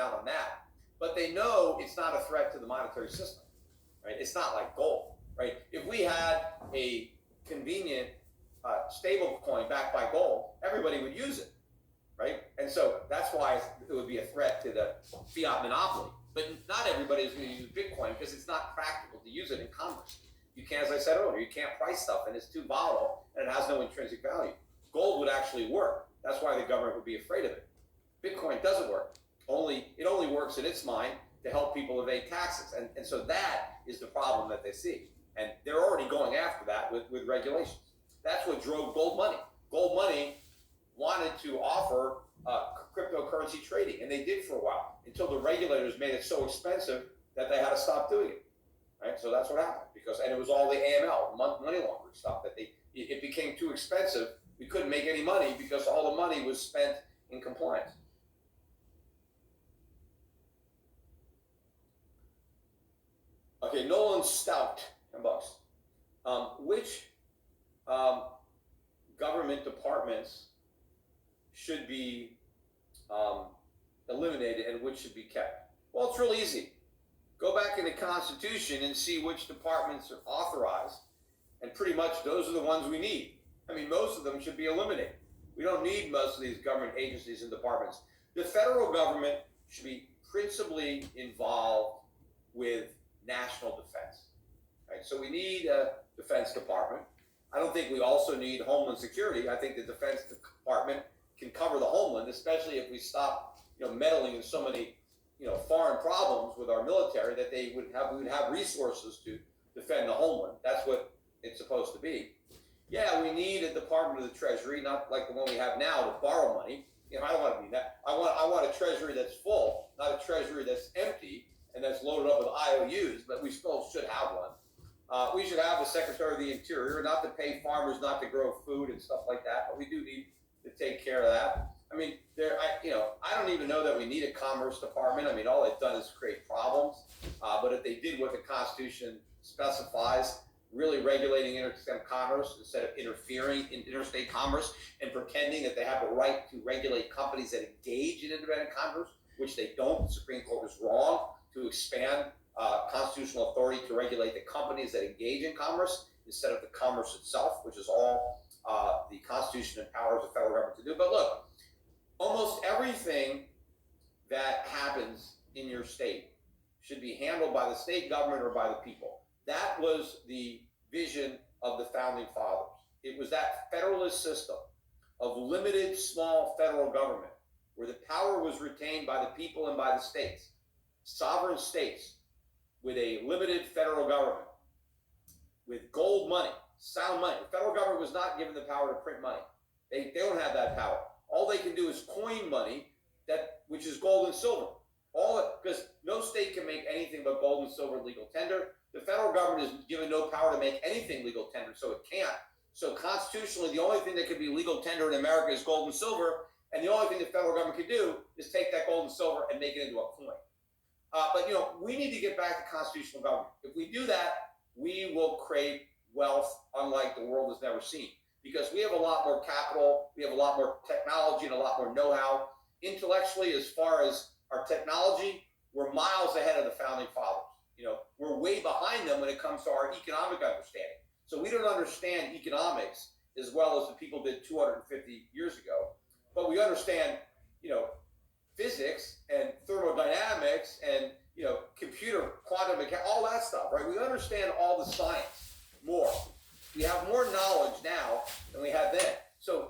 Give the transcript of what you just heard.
down on that. But they know it's not a threat to the monetary system, right? It's not like gold, right? If we had a convenient stable coin backed by gold, everybody would use it, right? And so that's why it would be a threat to the fiat monopoly. But not everybody is going to use Bitcoin because it's not practical to use it in commerce. You can't, as I said earlier, you can't price stuff and it's too volatile and it has no intrinsic value. Gold would actually work. That's why the government would be afraid of it. Bitcoin doesn't work. It only works in its mind to help people evade taxes. And so that is the problem that they see. And they're already going after that with regulations. That's what drove gold money. Gold money wanted to offer cryptocurrency trading, and they did for a while, until the regulators made it so expensive that they had to stop doing it. Right? So that's what happened. And it was all the AML, money laundering stuff, that it became too expensive. We couldn't make any money because all the money was spent in compliance. Okay, Nolan Stout, $10. Which government departments should be eliminated and which should be kept? Well, it's real easy. Go back in the Constitution and see which departments are authorized, and pretty much those are the ones we need. I mean, most of them should be eliminated. We don't need most of these government agencies and departments. The federal government should be principally involved with national defense. Right? So we need a Defense Department. I don't think we also need Homeland Security. I think the Defense Department can cover the homeland, especially if we stop, meddling in so many, foreign problems with our military, that we would have resources to defend the homeland. That's what it's supposed to be. Yeah, we need a Department of the Treasury, not like the one we have now to borrow money. I don't want to be that. I want a Treasury that's full, not a Treasury that's empty and that's loaded up with IOUs, but we still should have one. We should have a Secretary of the Interior, not to pay farmers not to grow food and stuff like that, but we do need to take care of that. I mean, I don't even know that we need a Commerce Department. I mean, all they've done is create problems. But if they did what the Constitution specifies, really regulating interstate commerce instead of interfering in interstate commerce and pretending that they have a right to regulate companies that engage in independent commerce, which they don't. The Supreme Court was wrong to expand constitutional authority to regulate the companies that engage in commerce instead of the commerce itself, which is all the Constitution empowers the federal government to do. But look, almost everything that happens in your state should be handled by the state government or by the people. That was the vision of the founding fathers. It was that federalist system of limited small federal government where the power was retained by the people and by the states, sovereign states with a limited federal government, with gold money, sound money. The federal government was not given the power to print money. They don't have that power. All they can do is coin money, which is gold and silver. Because no state can make anything but gold and silver legal tender. The federal government is given no power to make anything legal tender, so it can't. So constitutionally, the only thing that could be legal tender in America is gold and silver, and the only thing the federal government can do is take that gold and silver and make it into a coin. But we need to get back to constitutional government. If we do that, we will create wealth unlike the world has never seen, because we have a lot more capital, we have a lot more technology, and a lot more know-how. Intellectually, as far as our technology, we're miles ahead of the founding fathers. We're way behind them when it comes to our economic understanding. So we don't understand economics as well as the people did 250 years ago, but we understand, physics and thermodynamics and, computer, quantum mechanics, all that stuff, right? We understand all the science more. We have more knowledge now than we had then.